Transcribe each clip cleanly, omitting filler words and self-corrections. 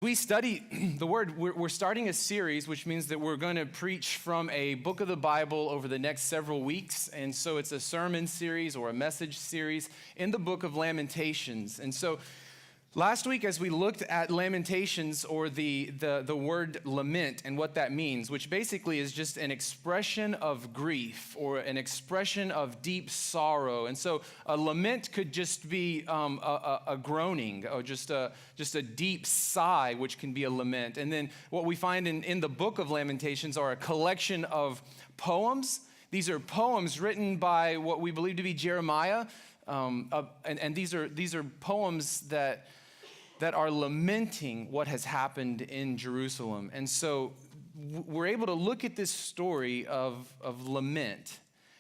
We study the Word. We're starting a series, which means that we're going to preach from a book of the Bible over the next several weeks. And so it's a sermon series or a message series in the book of Lamentations. And so last week, as we looked at Lamentations, or the word lament and what that means, which basically is just an expression of grief or an expression of deep sorrow. And so a lament could just be a groaning or just a deep sigh, which can be a lament. And then what we find in the book of Lamentations are a collection of poems. These are poems written by what we believe to be Jeremiah. And these are poems that are lamenting what has happened in Jerusalem. And so we're able to look at this story of lament,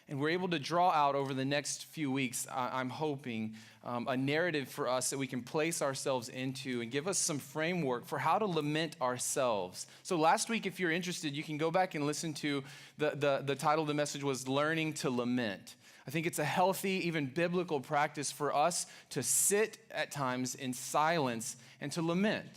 and we're able to draw out over the next few weeks, I'm hoping, a narrative for us that we can place ourselves into and give us some framework for how to lament ourselves. So last week, if you're interested, you can go back and listen to the title of the message was Learning to Lament. I think it's a healthy, even biblical practice for us to sit at times in silence and to lament,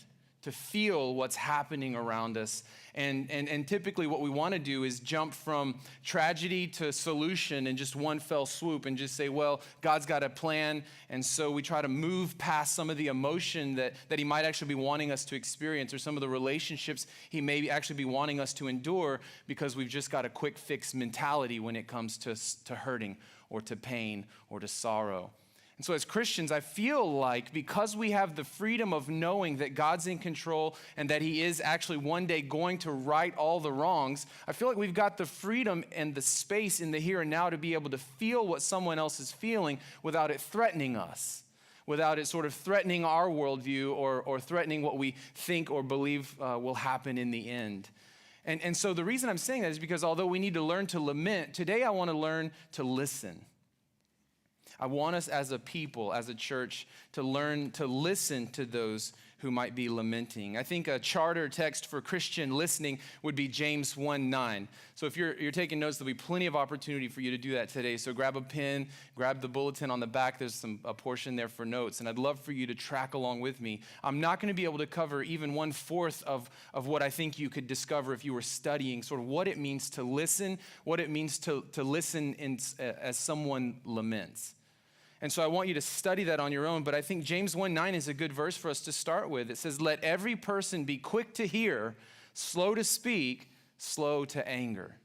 to feel what's happening around us. And typically what we want to do is jump from tragedy to solution in just one fell swoop and just say, well, God's got a plan. And so we try to move past some of the emotion that he might actually be wanting us to experience, or some of the relationships he may actually be wanting us to endure, because we've just got a quick fix mentality when it comes to hurting or to pain or to sorrow. And so as Christians, I feel like because we have the freedom of knowing that God's in control and that he is actually one day going to right all the wrongs, I feel like we've got the freedom and the space in the here and now to be able to feel what someone else is feeling without it threatening us, without it sort of threatening our worldview or threatening what we think or believe will happen in the end. And so the reason I'm saying that is because although we need to learn to lament, today I want to learn to listen. I want us as a people, as a church, to learn to listen to those who might be lamenting. I think a charter text for Christian listening would be James 1:9. So if you're taking notes, there'll be plenty of opportunity for you to do that today. So grab a pen, grab the bulletin on the back. There's a portion there for notes, and I'd love for you to track along with me. I'm not going to be able to cover even 1/4 of what I think you could discover if you were studying sort of what it means to listen, what it means to listen as someone laments. And so I want you to study that on your own, but I think James 1:9 is a good verse for us to start with. It says, "Let every person be quick to hear, slow to speak, slow to anger."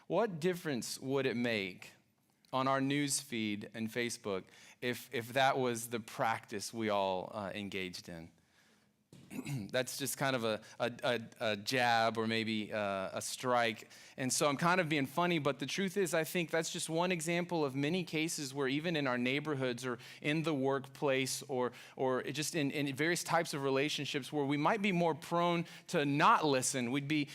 What difference would it make on our news feed and Facebook if that was the practice we all engaged in? That's just kind of a jab or maybe a strike. And so I'm kind of being funny, but the truth is I think that's just one example of many cases where even in our neighborhoods or in the workplace or just in various types of relationships where we might be more prone to not listen. We'd be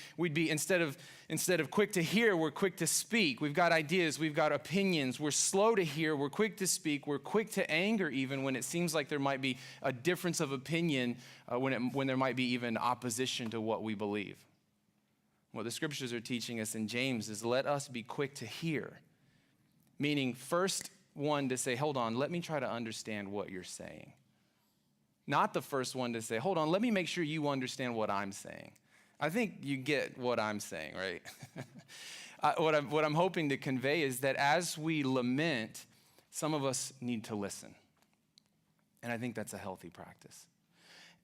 instead of quick to hear, we're quick to speak. We've got ideas, we've got opinions. We're slow to hear, we're quick to speak, we're quick to anger even when it seems like there might be a difference of opinion, when there might be even opposition to what we believe. What the scriptures are teaching us in James is let us be quick to hear, meaning first one to say, hold on, let me try to understand what you're saying. Not the first one to say, hold on, let me make sure you understand what I'm saying. I think you get what I'm saying, right? What I'm hoping to convey is that as we lament, some of us need to listen. And I think that's a healthy practice.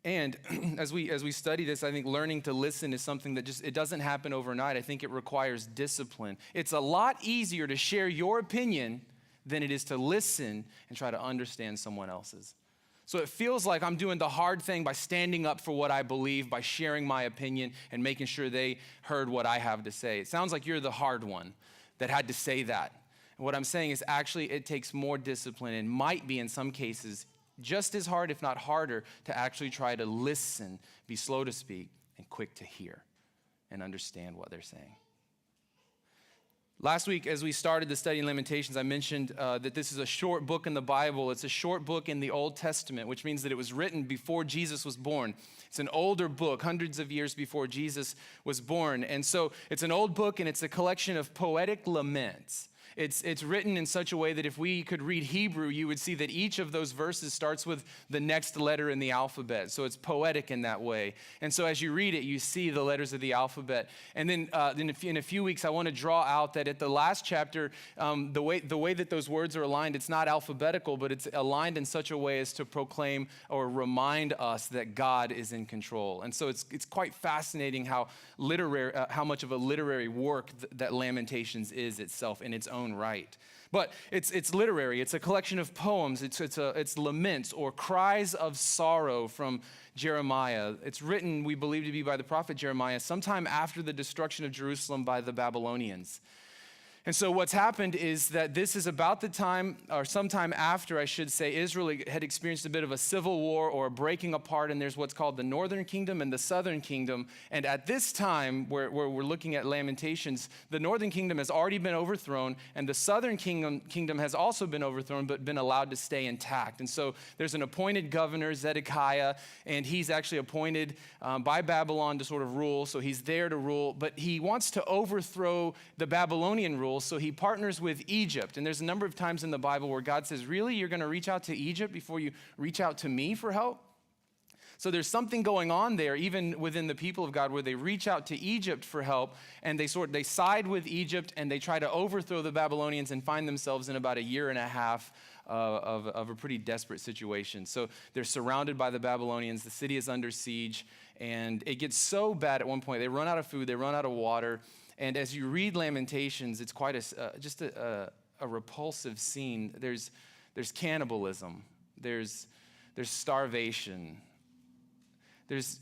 And as we study this, I think learning to listen is something that it doesn't happen overnight. I think it requires discipline. It's a lot easier to share your opinion than it is to listen and try to understand someone else's. So it feels like I'm doing the hard thing by standing up for what I believe, by sharing my opinion and making sure they heard what I have to say. It sounds like you're the hard one that had to say that. And what I'm saying is actually it takes more discipline and might be in some cases just as hard, if not harder, to actually try to listen, be slow to speak, and quick to hear and understand what they're saying. Last week, as we started the study in Lamentations, I mentioned that this is a short book in the Bible. It's a short book in the Old Testament, which means that it was written before Jesus was born. It's an older book, hundreds of years before Jesus was born. And so it's an old book, and it's a collection of poetic laments. It's written in such a way that if we could read Hebrew, you would see that each of those verses starts with the next letter in the alphabet. So it's poetic in that way. And so as you read it, you see the letters of the alphabet. And then in a few weeks, I want to draw out that at the last chapter, the way that those words are aligned, it's not alphabetical, but it's aligned in such a way as to proclaim or remind us that God is in control. And so it's quite fascinating how much of a literary work that Lamentations is itself in its own right. But it's literary. It's a collection of poems. It's laments or cries of sorrow from Jeremiah. It's written, we believe to be by the prophet Jeremiah, sometime after the destruction of Jerusalem by the Babylonians. And so what's happened is that this is about the time, or sometime after, I should say, Israel had experienced a bit of a civil war or a breaking apart, and there's what's called the northern kingdom and the southern kingdom. And at this time, where we're looking at Lamentations, the northern kingdom has already been overthrown, and the southern kingdom has also been overthrown, but been allowed to stay intact. And so there's an appointed governor, Zedekiah, and he's actually appointed by Babylon to sort of rule, so he's there to rule, but he wants to overthrow the Babylonian rule. So he partners with Egypt. And there's a number of times in the Bible where God says, really, you're going to reach out to Egypt before you reach out to me for help? So there's something going on there, even within the people of God, where they reach out to Egypt for help, and they side with Egypt, and they try to overthrow the Babylonians and find themselves in about a year and a half of a pretty desperate situation. So they're surrounded by the Babylonians. The city is under siege, and it gets so bad at one point. They run out of food. They run out of water. And as you read Lamentations, it's quite a repulsive scene. There's cannibalism. There's starvation. There's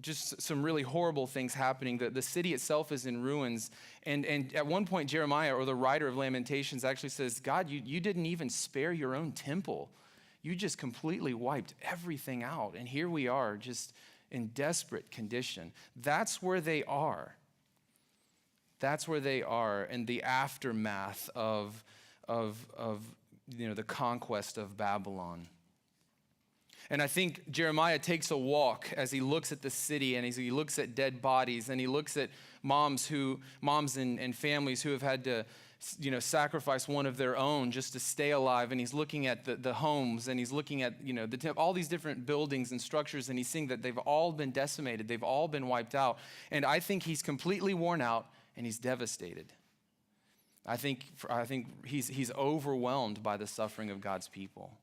just some really horrible things happening. The city itself is in ruins. And at one point, Jeremiah, or the writer of Lamentations, actually says, God, you didn't even spare your own temple. You just completely wiped everything out. And here we are, just in desperate condition. That's where they are. That's where they are in the aftermath of the conquest of Babylon. And I think Jeremiah takes a walk as he looks at the city, and as he looks at dead bodies, and he looks at moms and families who have had to sacrifice one of their own just to stay alive. And he's looking at the homes, and he's looking at, all these different buildings and structures, and he's seeing that they've all been decimated. They've all been wiped out. And I think he's completely worn out, and he's devastated. I think he's overwhelmed by the suffering of God's people.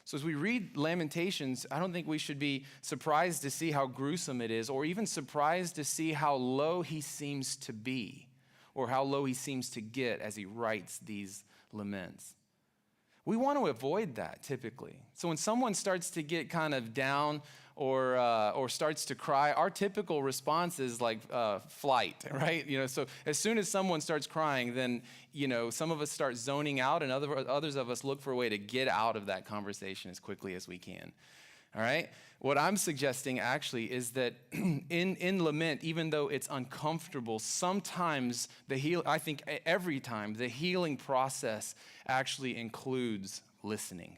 So as we read Lamentations, I don't think we should be surprised to see how gruesome it is, or even surprised to see how low he seems to be, or how low he seems to get as he writes these laments. We want to avoid that typically. So when someone starts to get kind of down or starts to cry, our typical response is like flight, right? So as soon as someone starts crying, then some of us start zoning out, and others of us look for a way to get out of that conversation as quickly as we can. All right? What I'm suggesting actually is that in lament, even though it's uncomfortable, sometimes I think every time, the healing process actually includes listening.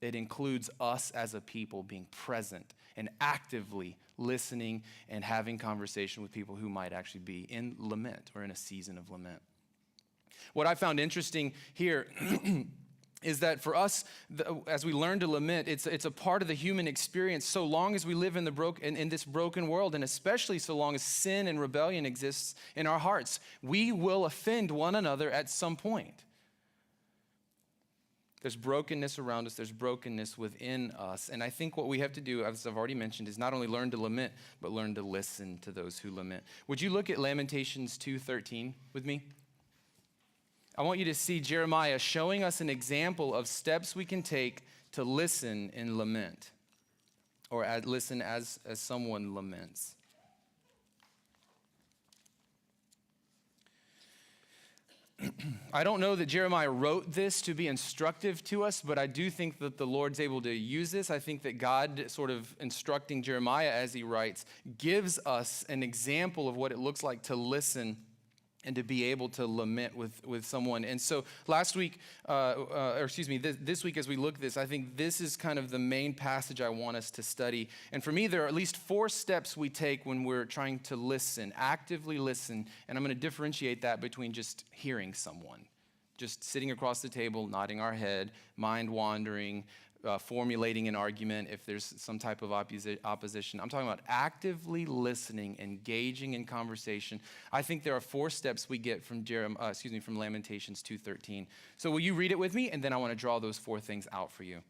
It includes us as a people being present and actively listening and having conversation with people who might actually be in lament or in a season of lament. What I found interesting here is that for us, as we learn to lament, it's a part of the human experience so long as we live in this broken world, and especially so long as sin and rebellion exists in our hearts. We will offend one another at some point. There's brokenness around us. There's brokenness within us. And I think what we have to do, as I've already mentioned, is not only learn to lament, but learn to listen to those who lament. Would you look at Lamentations 2:13 with me? I want you to see Jeremiah showing us an example of steps we can take to listen in lament, or listen as someone laments. I don't know that Jeremiah wrote this to be instructive to us, but I do think that the Lord's able to use this. I think that God, sort of instructing Jeremiah as he writes, gives us an example of what it looks like to listen and to be able to lament with someone. And so this week as we look at this, I think this is kind of the main passage I want us to study. And for me, there are at least 4 steps we take when we're trying to listen, actively listen. And I'm going to differentiate that between just hearing someone, just sitting across the table, nodding our head, mind wandering, formulating an argument if there's some type of opposition. I'm talking about actively listening, engaging in conversation. I think there are 4 steps we get from from Lamentations 2:13. So will you read it with me? And then I want to draw those 4 things out for you.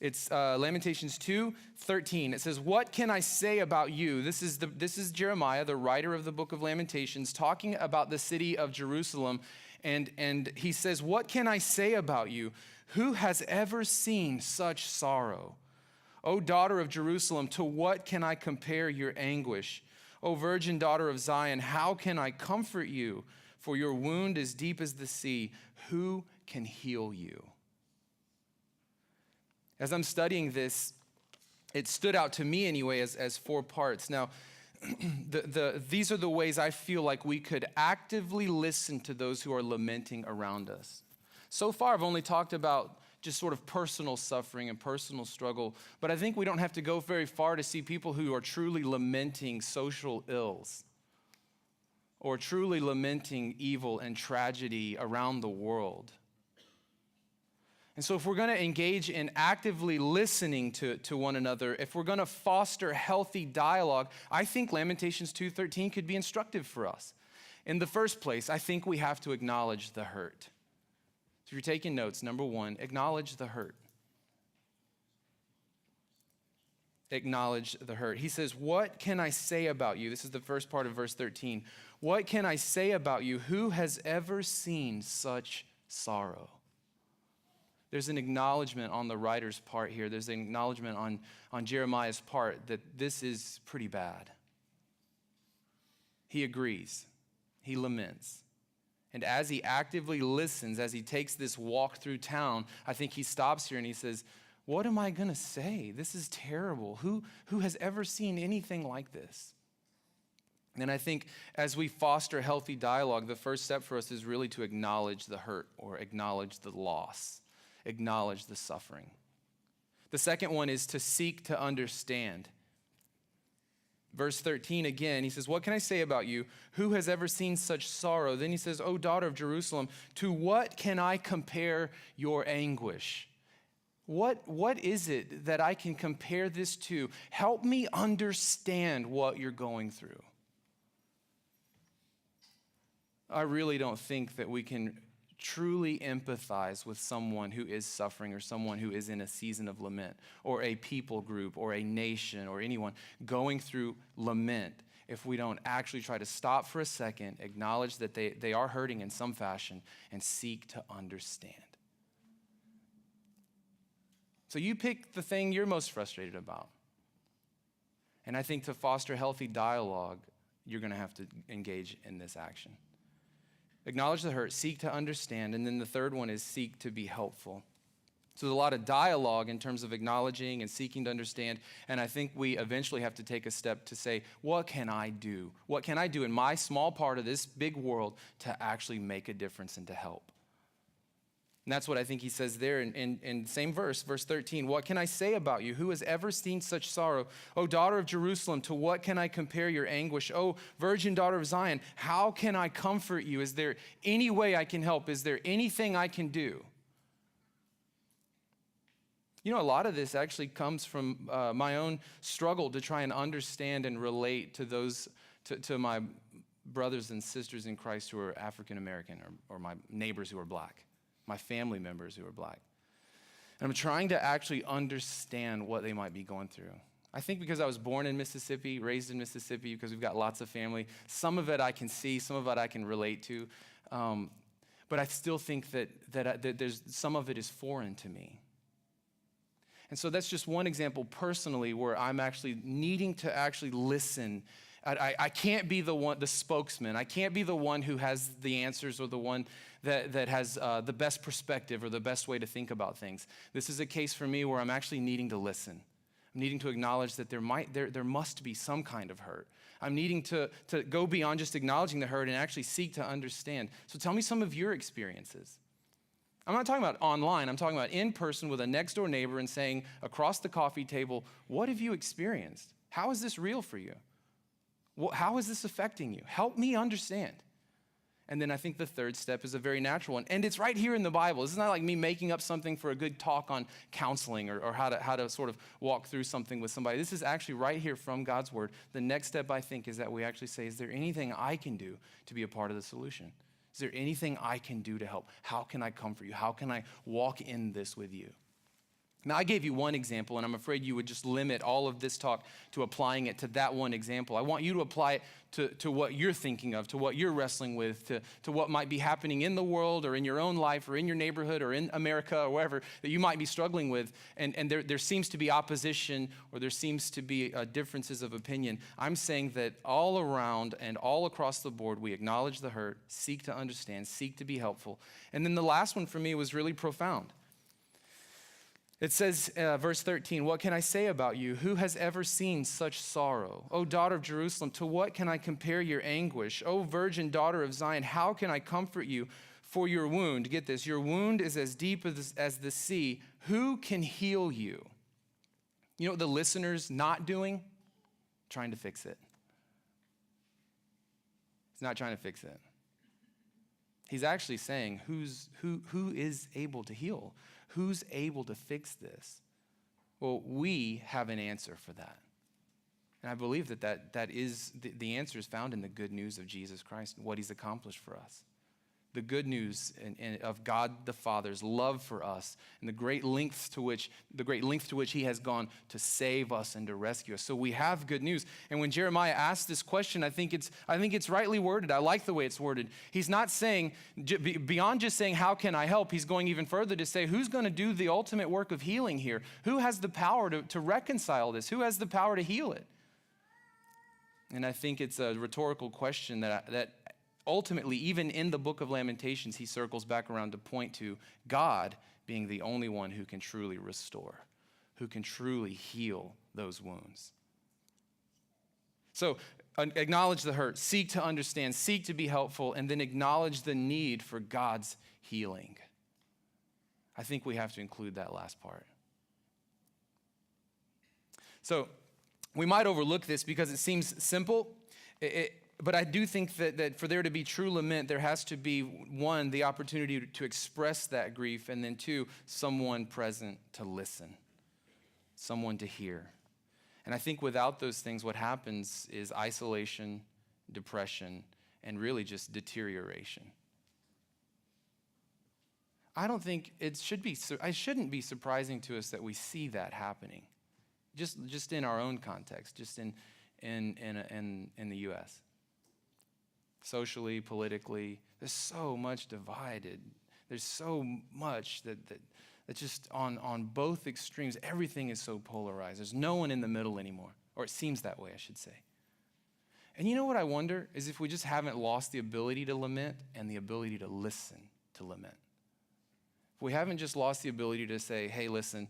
It's Lamentations 2:13. It says, "What can I say about you?" This is Jeremiah, the writer of the book of Lamentations, talking about the city of Jerusalem. And he says, "What can I say about you? Who has ever seen such sorrow? O daughter of Jerusalem, to what can I compare your anguish? O virgin daughter of Zion, how can I comfort you? For your wound is deep as the sea. Who can heal you?" As I'm studying this, it stood out to me anyway as 4 parts. Now, these are the ways I feel like we could actively listen to those who are lamenting around us. So far, I've only talked about just sort of personal suffering and personal struggle, but I think we don't have to go very far to see people who are truly lamenting social ills or truly lamenting evil and tragedy around the world. And so if we're going to engage in actively listening to one another, if we're going to foster healthy dialogue, I think Lamentations 2:13 could be instructive for us. In the first place, I think we have to acknowledge the hurt. So if you're taking notes, number 1, acknowledge the hurt. Acknowledge the hurt. He says, "What can I say about you?" This is the first part of verse 13. "What can I say about you? Who has ever seen such sorrow?" There's an acknowledgement on the writer's part here. There's an acknowledgement on Jeremiah's part that this is pretty bad. He agrees. He laments. And as he actively listens, as he takes this walk through town, I think he stops here and he says, what am I going to say? This is terrible. Who has ever seen anything like this? And I think as we foster healthy dialogue, the first step for us is really to acknowledge the hurt or acknowledge the loss, acknowledge the suffering. The second one is to seek to understand. Verse 13 again, he says, what can I say about you? Who has ever seen such sorrow? Then he says, O daughter of Jerusalem, to what can I compare your anguish? What is it that I can compare this to? Help me understand what you're going through. I really don't think that we can truly empathize with someone who is suffering or someone who is in a season of lament or a people group or a nation or anyone going through lament if we don't actually try to stop for a second, acknowledge that they are hurting in some fashion, and seek to understand. So you pick the thing you're most frustrated about. And I think to foster healthy dialogue, you're going to have to engage in this action. Acknowledge the hurt, seek to understand, and then the third one is seek to be helpful. So there's a lot of dialogue in terms of acknowledging and seeking to understand, and I think we eventually have to take a step to say, what can I do? What can I do in my small part of this big world to actually make a difference and to help? And that's what I think he says there in the same verse 13. What can I say about you? Who has ever seen such sorrow? O daughter of Jerusalem, to what can I compare your anguish? O virgin daughter of Zion, how can I comfort you? Is there any way I can help? Is there anything I can do? You know, a lot of this actually comes from my own struggle to try and understand and relate to those, to my brothers and sisters in Christ who are African American or my neighbors who are black. My family members who are black. And I'm trying to actually understand what they might be going through. I think because I was born in Mississippi, raised in Mississippi, because we've got lots of family, some of it I can see, some of it I can relate to, but I still think that there's some of it is foreign to me. And so that's just one example personally where I'm actually needing to actually listen. I can't be the spokesman. I can't be the one who has the answers or the one that has the best perspective or the best way to think about things. This is a case for me where I'm actually needing to listen. I'm needing to acknowledge that there must be some kind of hurt. I'm needing to go beyond just acknowledging the hurt and actually seek to understand. So tell me some of your experiences. I'm not talking about online. I'm talking about in person with a next door neighbor and saying across the coffee table, what have you experienced? How is this real for you? How is this affecting you? Help me understand. And then I think the third step is a very natural one. And it's right here in the Bible. This is not like me making up something for a good talk on counseling or how to sort of walk through something with somebody. This is actually right here from God's word. The next step, I think, is that we actually say, is there anything I can do to be a part of the solution? Is there anything I can do to help? How can I comfort you? How can I walk in this with you? Now, I gave you one example, and I'm afraid you would just limit all of this talk to applying it to that one example. I want you to apply it to what you're thinking of, to what you're wrestling with, to what might be happening in the world or in your own life or in your neighborhood or in America or wherever that you might be struggling with. And there seems to be opposition or there seems to be differences of opinion. I'm saying that all around and all across the board, we acknowledge the hurt, seek to understand, seek to be helpful. And then the last one for me was really profound. It says, verse 13, what can I say about you? Who has ever seen such sorrow? O daughter of Jerusalem, to what can I compare your anguish? O virgin daughter of Zion, how can I comfort you for your wound? Get this, your wound is as deep as the sea. Who can heal you? You know what the listener's not doing? Trying to fix it. He's not trying to fix it. He's actually saying, who is able to heal? Who's able to fix this? Well, we have an answer for that. And I believe that is the answer is found in the good news of Jesus Christ and what he's accomplished for us. The good news of God the Father's love for us and the great lengths to which he has gone to save us and to rescue us. So we have good news. And when Jeremiah asked this question, I think it's rightly worded. I like the way it's worded. He's not saying, beyond just saying, how can I help? He's going even further to say, who's going to do the ultimate work of healing here? Who has the power to reconcile this? Who has the power to heal it? And I think it's a rhetorical question that ultimately, even in the book of Lamentations, he circles back around to point to God being the only one who can truly restore, who can truly heal those wounds. So acknowledge the hurt, seek to understand, seek to be helpful, and then acknowledge the need for God's healing. I think we have to include that last part. So we might overlook this because it seems simple. But I do think that for there to be true lament, there has to be, one, the opportunity to express that grief, and then two, someone present to listen, someone to hear. And I think without those things, what happens is isolation, depression, and really just deterioration. I don't think it shouldn't be surprising to us that we see that happening, just in our own context, just in the U.S. Socially, politically, there's so much divided. There's so much that just on both extremes, everything is so polarized. There's no one in the middle anymore, or it seems that way, I should say. And you know what I wonder is if we just haven't lost the ability to lament and the ability to listen to lament. If we haven't just lost the ability to say, hey, listen,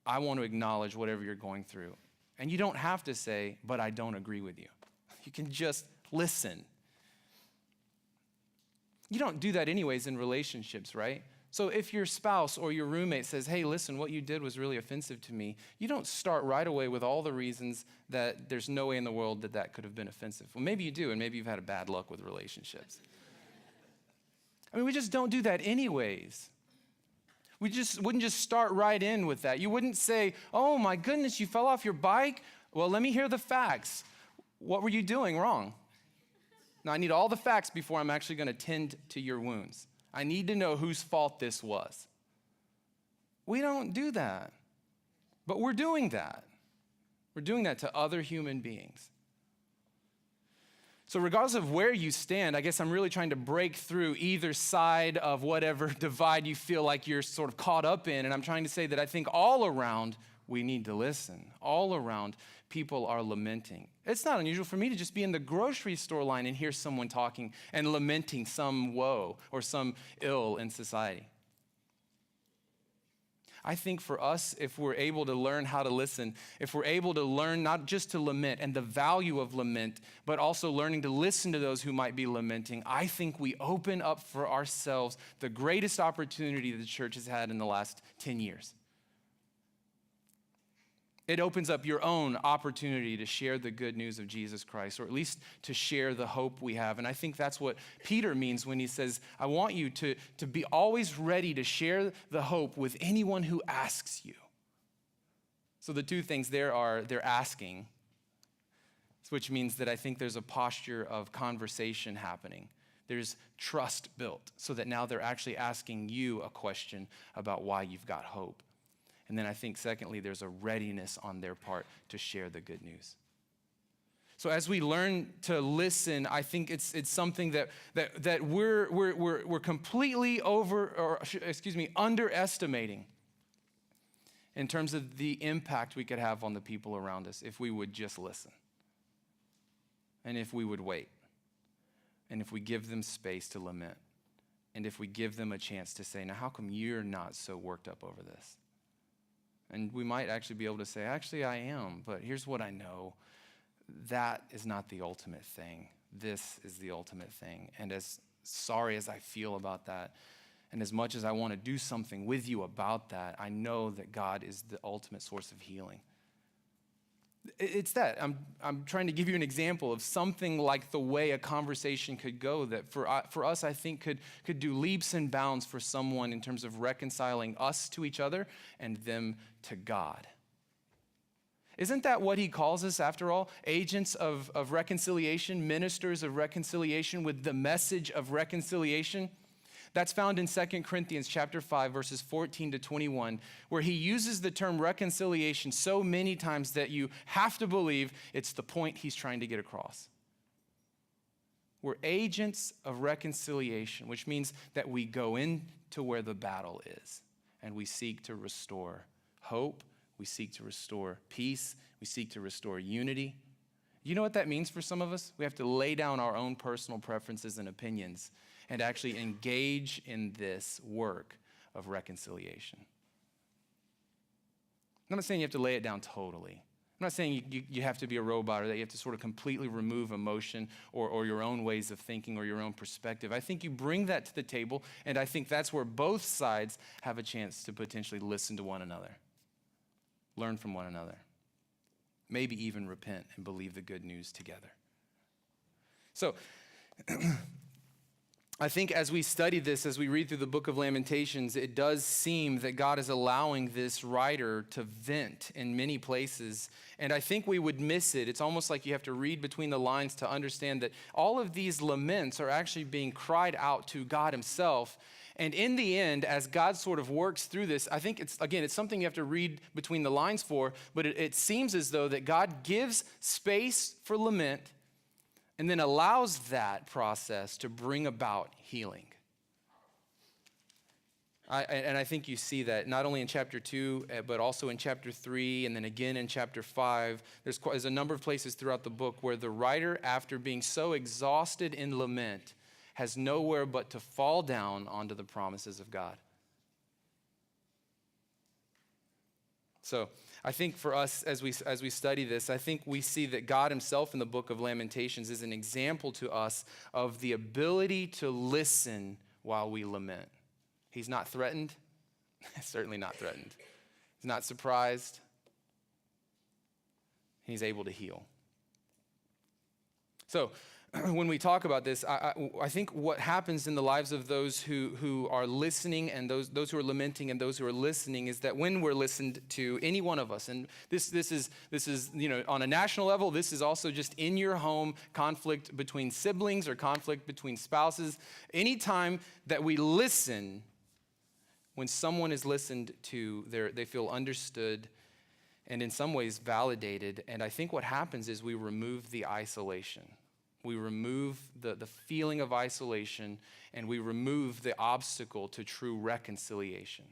I want to acknowledge whatever you're going through. And you don't have to say, but I don't agree with you. You can just listen. You don't do that anyways in relationships, right? So if your spouse or your roommate says, hey, listen, what you did was really offensive to me, you don't start right away with all the reasons that there's no way in the world that could have been offensive. Well, maybe you do, and maybe you've had a bad luck with relationships. I mean, we just don't do that anyways. We just wouldn't just start right in with that. You wouldn't say, oh my goodness, you fell off your bike? Well, let me hear the facts. What were you doing wrong? Now, I need all the facts before I'm actually going to tend to your wounds. I need to know whose fault this was. We don't do that, but we're doing that. We're doing that to other human beings. So regardless of where you stand, I guess I'm really trying to break through either side of whatever divide you feel like you're sort of caught up in, and I'm trying to say that I think all around we need to listen. All around, people are lamenting. It's not unusual for me to just be in the grocery store line and hear someone talking and lamenting some woe or some ill in society. I think for us, if we're able to learn how to listen, if we're able to learn not just to lament and the value of lament, but also learning to listen to those who might be lamenting, I think we open up for ourselves the greatest opportunity the church has had in the last 10 years. It opens up your own opportunity to share the good news of Jesus Christ, or at least to share the hope we have. And I think that's what Peter means when he says, I want you to be always ready to share the hope with anyone who asks you. So the two things there are, they're asking, which means that I think there's a posture of conversation happening. There's trust built so that now they're actually asking you a question about why you've got hope. And then I think, secondly, there's a readiness on their part to share the good news. So as we learn to listen, I think it's something that we're completely underestimating in terms of the impact we could have on the people around us if we would just listen, and if we would wait, and if we give them space to lament, and if we give them a chance to say, now how come you're not so worked up over this? And we might actually be able to say, actually, I am, but here's what I know. That is not the ultimate thing. This is the ultimate thing. And as sorry as I feel about that, and as much as I want to do something with you about that, I know that God is the ultimate source of healing. It's that. I'm trying to give you an example of something like the way a conversation could go that for us, I think could do leaps and bounds for someone in terms of reconciling us to each other and them to God. Isn't that what he calls us, after all? Agents of reconciliation, ministers of reconciliation with the message of reconciliation? That's found in 2 Corinthians chapter 5, verses 14 to 21, where he uses the term reconciliation so many times that you have to believe it's the point he's trying to get across. We're agents of reconciliation, which means that we go into where the battle is, and we seek to restore hope, we seek to restore peace, we seek to restore unity. You know what that means for some of us? We have to lay down our own personal preferences and opinions and actually engage in this work of reconciliation. I'm not saying you have to lay it down totally. I'm not saying you have to be a robot or that you have to sort of completely remove emotion or your own ways of thinking or your own perspective. I think you bring that to the table, and I think that's where both sides have a chance to potentially listen to one another, learn from one another, maybe even repent and believe the good news together. So, I think as we study this, as we read through the book of Lamentations, it does seem that God is allowing this writer to vent in many places. And I think we would miss it. It's almost like you have to read between the lines to understand that all of these laments are actually being cried out to God himself. And in the end, as God sort of works through this, I think it's something you have to read between the lines for, but it seems as though that God gives space for lament and then allows that process to bring about healing. I think you see that not only in chapter 2, but also in chapter 3, and then again in chapter 5. There's a number of places throughout the book where the writer, after being so exhausted in lament, has nowhere but to fall down onto the promises of God. So I think for us, as we study this, I think we see that God himself in the book of Lamentations is an example to us of the ability to listen while we lament. He's not threatened. Certainly not threatened. He's not surprised. He's able to heal. So when we talk about this, I think what happens in the lives of those who are listening and those who are lamenting and those who are listening is that when we're listened to, any one of us, and this is on a national level, this is also just in your home, conflict between siblings or conflict between spouses. Anytime that we listen, when someone is listened to, they feel understood and in some ways validated. And I think what happens is we remove the isolation. We remove the feeling of isolation, and we remove the obstacle to true reconciliation.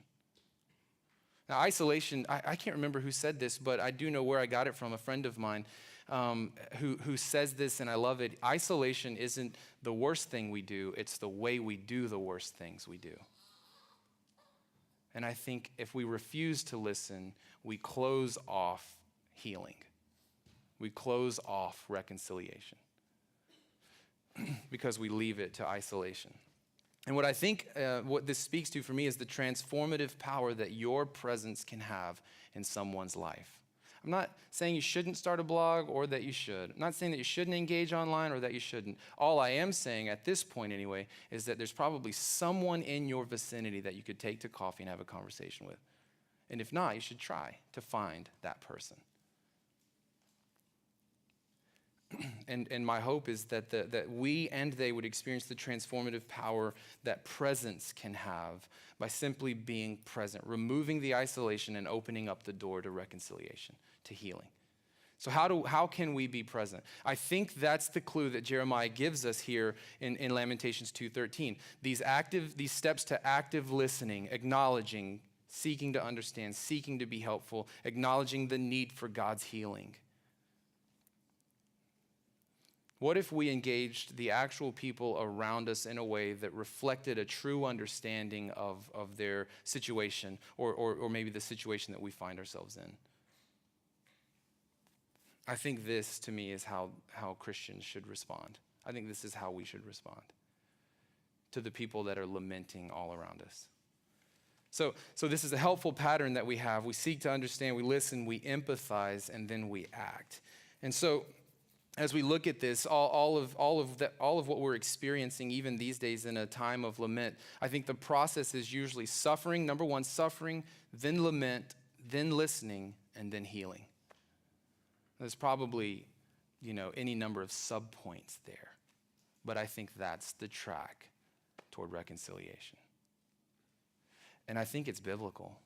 Now, isolation, I can't remember who said this, but I do know where I got it from, a friend of mine who says this, and I love it. Isolation isn't the worst thing we do, it's the way we do the worst things we do. And I think if we refuse to listen, we close off healing. We close off reconciliation because we leave it to isolation. And what I think what this speaks to for me is the transformative power that your presence can have in someone's life. I'm not saying you shouldn't start a blog or that you should. I'm not saying that you shouldn't engage online or that you shouldn't. All I am saying at this point anyway is that there's probably someone in your vicinity that you could take to coffee and have a conversation with. And if not, you should try to find that person. And my hope is that we and they would experience the transformative power that presence can have by simply being present, removing the isolation and opening up the door to reconciliation, to healing. So how can we be present? I think that's the clue that Jeremiah gives us here in Lamentations 2:13. These steps to active listening, acknowledging, seeking to understand, seeking to be helpful, acknowledging the need for God's healing. What if we engaged the actual people around us in a way that reflected a true understanding of their situation or maybe the situation that we find ourselves in? I think this, to me, is how Christians should respond. I think this is how we should respond to the people that are lamenting all around us. So this is a helpful pattern that we have. We seek to understand, we listen, we empathize, and then we act. And so, as we look at this, all of what we're experiencing, even these days in a time of lament, I think the process is usually suffering. Number one, suffering, then lament, then listening, and then healing. There's probably, any number of subpoints there, but I think that's the track toward reconciliation. And I think it's biblical.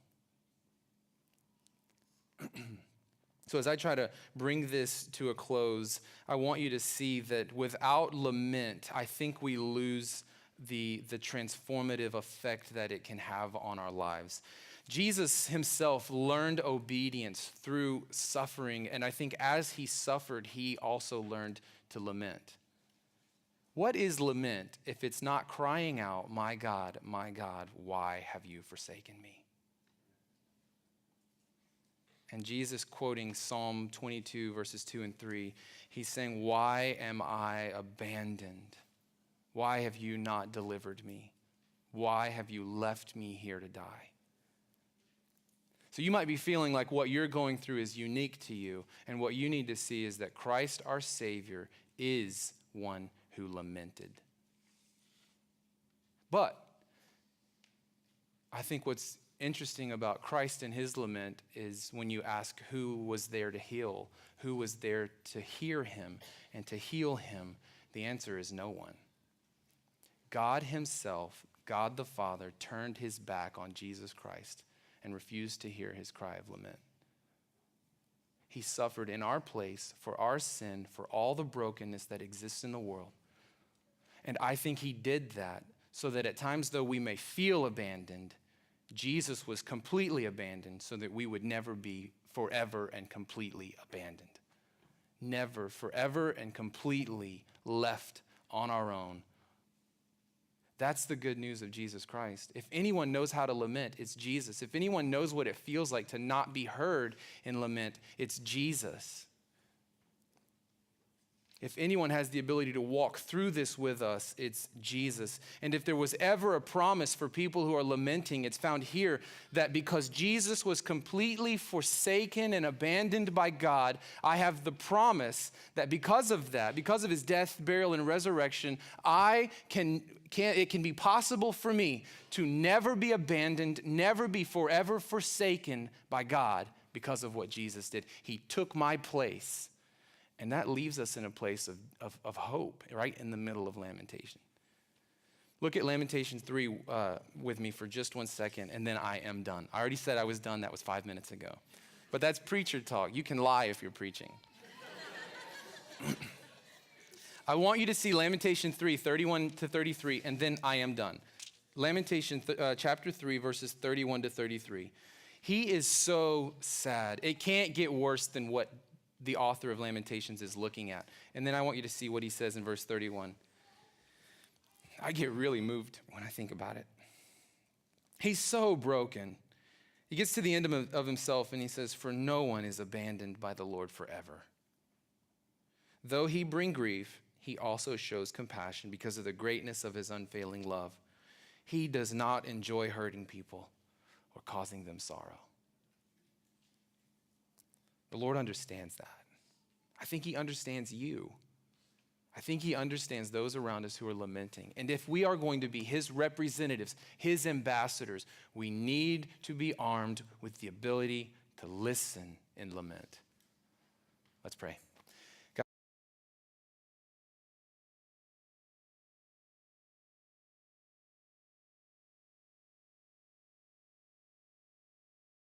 So as I try to bring this to a close, I want you to see that without lament, I think we lose the transformative effect that it can have on our lives. Jesus himself learned obedience through suffering, and I think as he suffered, he also learned to lament. What is lament if it's not crying out, my God, why have you forsaken me? And Jesus, quoting Psalm 22, verses 2 and 3, he's saying, why am I abandoned? Why have you not delivered me? Why have you left me here to die? So you might be feeling like what you're going through is unique to you, and what you need to see is that Christ, our Savior, is one who lamented. But I think what's interesting about Christ and his lament is when you ask who was there to heal, who was there to hear him and to heal him, the answer is no one. God himself, God the Father, turned his back on Jesus Christ and refused to hear his cry of lament. He suffered in our place for our sin, for all the brokenness that exists in the world. And I think he did that so that at times, though we may feel abandoned, Jesus was completely abandoned so that we would never be forever and completely abandoned. Never, forever and completely left on our own. That's the good news of Jesus Christ. If anyone knows how to lament, it's Jesus. If anyone knows what it feels like to not be heard in lament, it's Jesus. If anyone has the ability to walk through this with us, it's Jesus. And if there was ever a promise for people who are lamenting, it's found here that because Jesus was completely forsaken and abandoned by God, I have the promise that because of that, because of his death, burial, and resurrection, it can be possible for me to never be abandoned, never be forever forsaken by God because of what Jesus did. He took my place. And that leaves us in a place of hope, right in the middle of lamentation. Look at Lamentations 3 with me for just 1 second, and then I am done. I already said I was done. That was 5 minutes ago. But that's preacher talk. You can lie if you're preaching. I want you to see Lamentation 3, 31 to 33, and then I am done. Lamentation chapter 3, verses 31 to 33. He is so sad. It can't get worse than what the author of Lamentations is looking at. And then I want you to see what he says in verse 31. I get really moved when I think about it. He's so broken. He gets to the end of himself and he says, "For no one is abandoned by the Lord forever. Though he bring grief, he also shows compassion because of the greatness of his unfailing love. He does not enjoy hurting people or causing them sorrow." The Lord understands that. I think he understands you. I think he understands those around us who are lamenting. And if we are going to be his representatives, his ambassadors, we need to be armed with the ability to listen and lament. Let's pray.